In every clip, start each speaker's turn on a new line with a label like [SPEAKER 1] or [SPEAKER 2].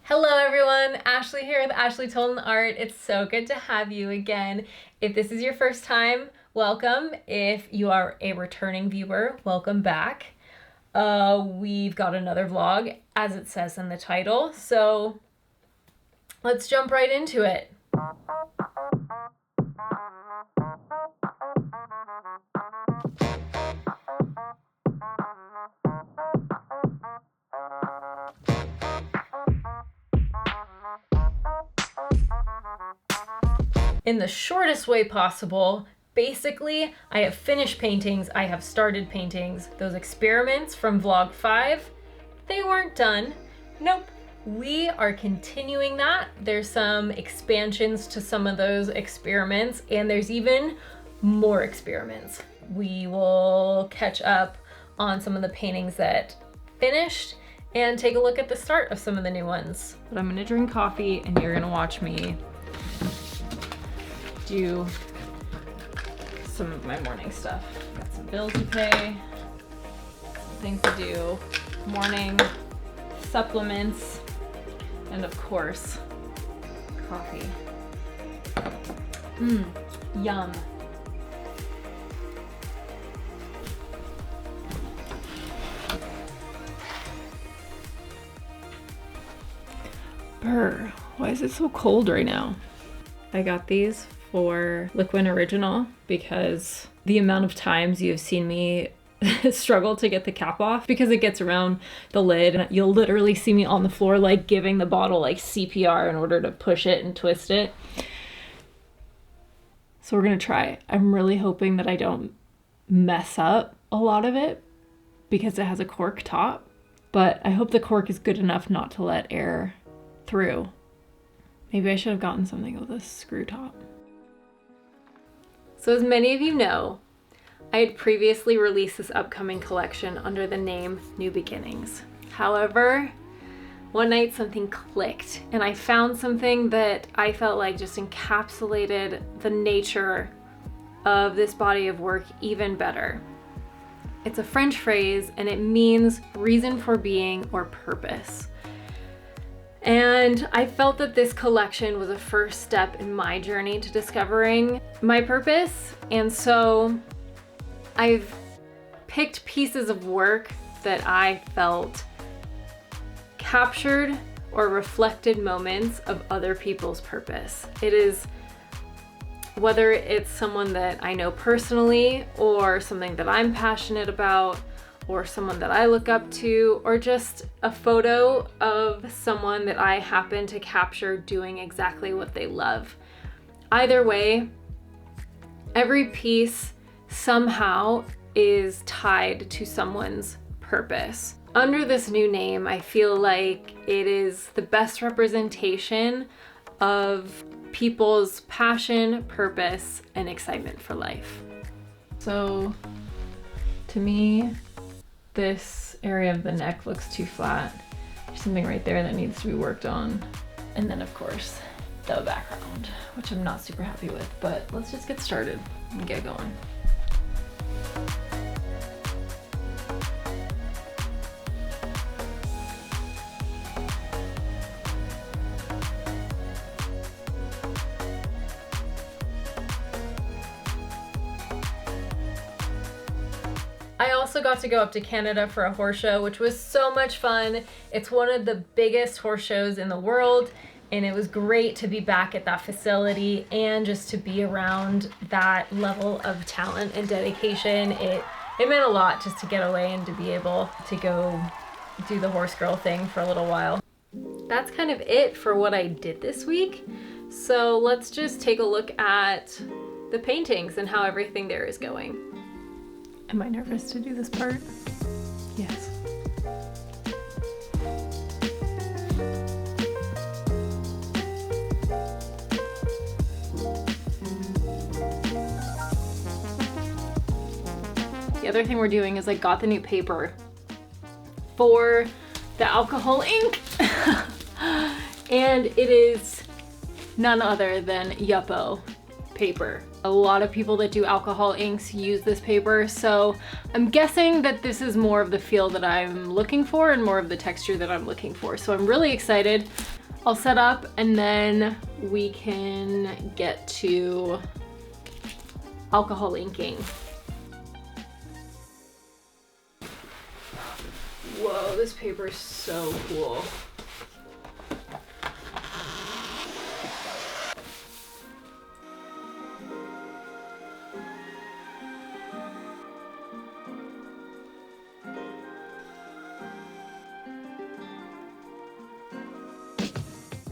[SPEAKER 1] Hello everyone, Ashley here with Tolton Art. It's so good to have you again. If this is your first time, welcome. If you are a returning viewer, welcome back. We've got another vlog, as it says in the title, so let's jump right into it. In the shortest way possible, basically, I have finished paintings, I have started paintings. Those experiments from vlog 5, they weren't done. Nope, we are continuing that. There's some expansions to some of those experiments, and there's even more experiments. We will catch up on some of the paintings that finished and take a look at the start of some of the new ones. But I'm gonna drink coffee and you're gonna watch me do some of my morning stuff. Got some bills to pay, some things to do, morning supplements, and of course, coffee. Yum. Brr, why is it so cold right now? I got these for Liquid Original because the amount of times you've seen me struggle to get the cap off because it gets around the lid, and you'll literally see me on the floor like giving the bottle like CPR in order to push it and twist it. So we're gonna try. I'm really hoping that I don't mess up a lot of it because it has a cork top, but I hope the cork is good enough not to let air through. Maybe I should have gotten something with a screw top. So as many of you know, I had previously released this upcoming collection under the name New Beginnings. However, one night something clicked and I found something that I felt like just encapsulated the nature of this body of work even better. It's a French phrase and it means reason for being or purpose. And I felt that this collection was a first step in my journey to discovering my purpose. And so I've picked pieces of work that I felt captured or reflected moments of other people's purpose. It is whether it's someone that I know personally or something that I'm passionate about, or someone that I look up to, or just a photo of someone that I happen to capture doing exactly what they love. Either way, every piece somehow is tied to someone's purpose. Under this new name, I feel like it is the best representation of people's passion, purpose, and excitement for life. So, to me, this area of the neck looks too flat. There's something right there that needs to be worked on. And then of course, the background, which I'm not super happy with, but let's just get started and get going. I also got to go up to Canada for a horse show, which was so much fun. It's one of the biggest horse shows in the world, and it was great to be back at that facility and just to be around that level of talent and dedication. It meant a lot just to get away and to be able to go do the horse girl thing for a little while. That's kind of it for what I did this week. So let's just take a look at the paintings and how everything there is going. Am I nervous to do this part? Yes. The other thing we're doing is I got the new paper for the alcohol ink and it is none other than Yupo paper. A lot of people that do alcohol inks use this paper, so I'm guessing that this is more of the feel that I'm looking for and more of the texture that I'm looking for. So I'm really excited. I'll set up and then we can get to alcohol inking. Whoa, this paper is so cool.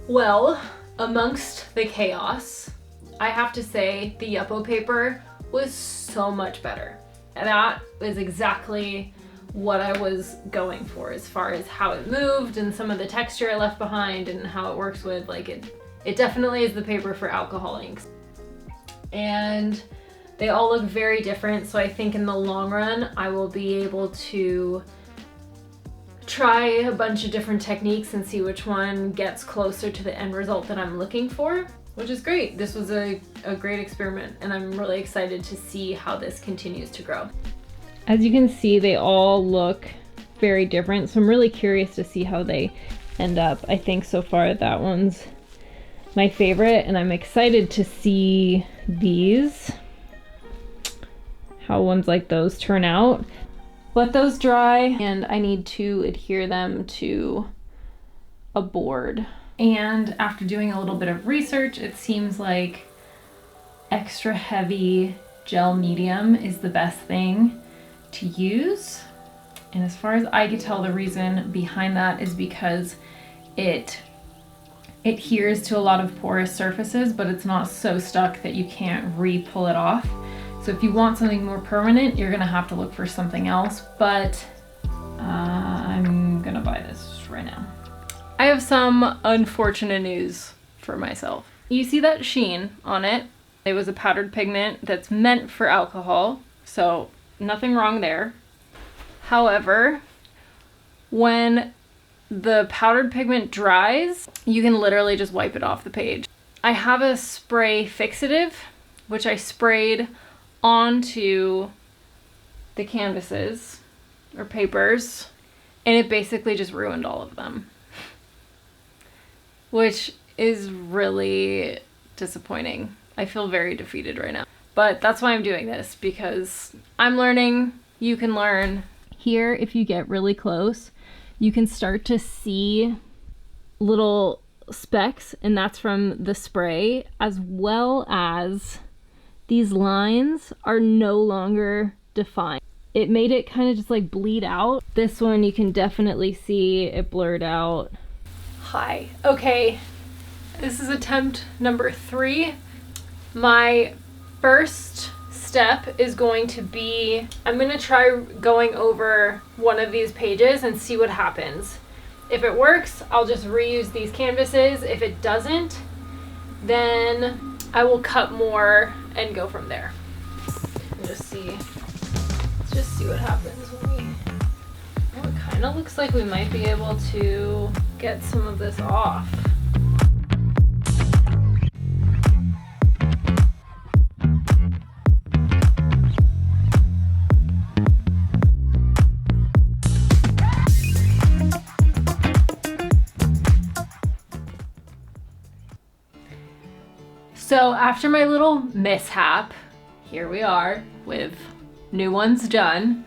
[SPEAKER 1] Well, amongst the chaos, I have to say the Yupo paper was so much better. And that is exactly what I was going for as far as how it moved and some of the texture I left behind and how it works with, like, it definitely is the paper for alcohol inks. And they all look very different, so I think in the long run I will be able to try a bunch of different techniques and see which one gets closer to the end result that I'm looking for, which is great. This was a great experiment and I'm really excited to see how this continues to grow. As you can see, they all look very different, so I'm really curious to see how they end up. I think so far that one's my favorite and I'm excited to see these, how ones like those turn out. Let those dry and I need to adhere them to a board. And after doing a little bit of research, it seems like extra heavy gel medium is the best thing to use. And as far as I can tell, the reason behind that is because it adheres to a lot of porous surfaces, but it's not so stuck that you can't re-pull it off. So if you want something more permanent, you're gonna have to look for something else, but I'm gonna buy this right now. I have some unfortunate news for myself. You see that sheen on it? It was a powdered pigment that's meant for alcohol, so nothing wrong there. However, when the powdered pigment dries, you can literally just wipe it off the page. I have a spray fixative, which I sprayed onto the canvases or papers, and it basically just ruined all of them, which is really disappointing. I feel very defeated right now, but that's why I'm doing this, because I'm learning, you can learn. Here, if you get really close, you can start to see little specks, and that's from the spray, as well as these lines are no longer defined. It made it kind of just like bleed out. This one you can definitely see it blurred out. Hi. Okay, this is attempt number 3. My first step is going to be, I'm gonna try going over one of these pages and see what happens. If it works, I'll just reuse these canvases. If it doesn't, then I will cut more and go from there. And let's just see what happens when we, oh, it kind of looks like we might be able to get some of this off. So after my little mishap, here we are with new ones done.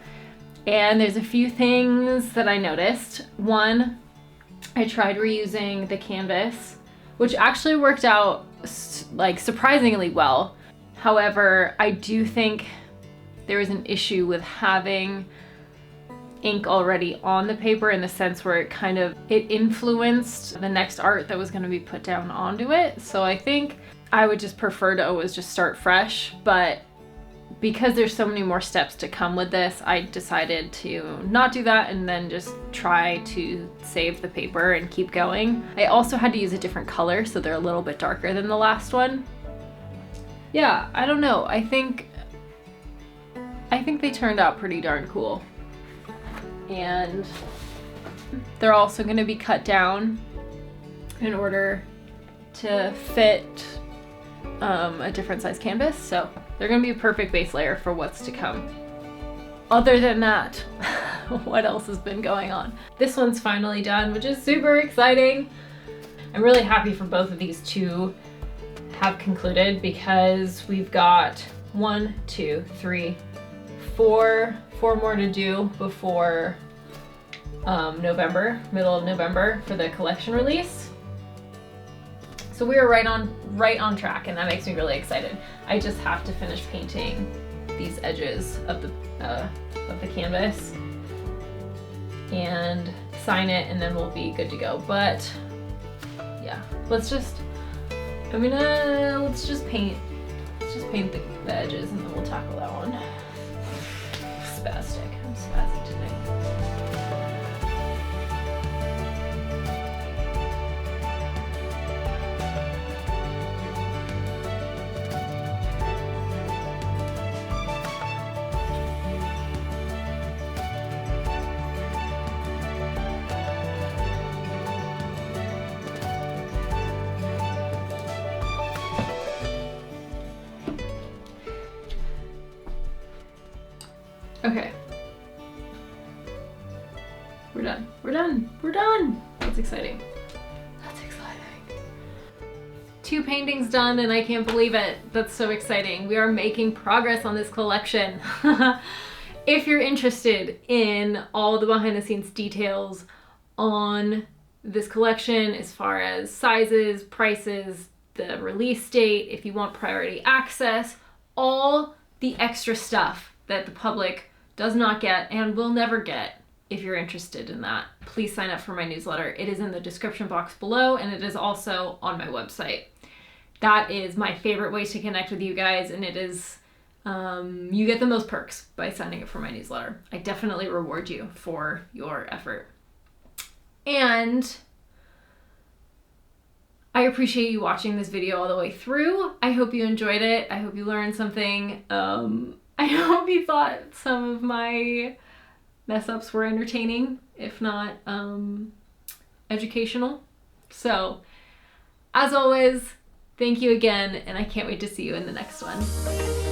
[SPEAKER 1] And there's a few things that I noticed. One, I tried reusing the canvas, which actually worked out like surprisingly well. However, I do think there was an issue with having ink already on the paper, in the sense where it influenced the next art that was going to be put down onto it. So I think I would just prefer to always just start fresh, but because there's so many more steps to come with this, I decided to not do that and then just try to save the paper and keep going. I also had to use a different color, so they're a little bit darker than the last one. Yeah, I don't know. I think they turned out pretty darn cool. And they're also going to be cut down in order to fit a different size canvas, so they're gonna be a perfect base layer for what's to come. Other than that, what else has been going on? This one's finally done, which is super exciting. I'm really happy for both of these to have concluded, because we've got 1, 2, 3, 4 more to do before November, middle of November, for the collection release. So we are right on track, and that makes me really excited. I just have to finish painting these edges of the canvas and sign it, and then we'll be good to go. But yeah, let's just paint the edges, and then we'll tackle that one. Spastic. I'm spazzing tonight. Okay. We're done. That's exciting. That's exciting. 2 paintings done, and I can't believe it. That's so exciting. We are making progress on this collection. If you're interested in all the behind the scenes details on this collection, as far as sizes, prices, the release date, if you want priority access, all the extra stuff that the public does not get and will never get, if you're interested in that, please sign up for my newsletter. It is in the description box below, and it is also on my website. That is my favorite way to connect with you guys, and it is, you get the most perks by signing up for my newsletter. I definitely reward you for your effort. And I appreciate you watching this video all the way through. I hope you enjoyed it. I hope you learned something. I hope you thought some of my mess ups were entertaining, if not educational. So, as always, thank you again, and I can't wait to see you in the next one.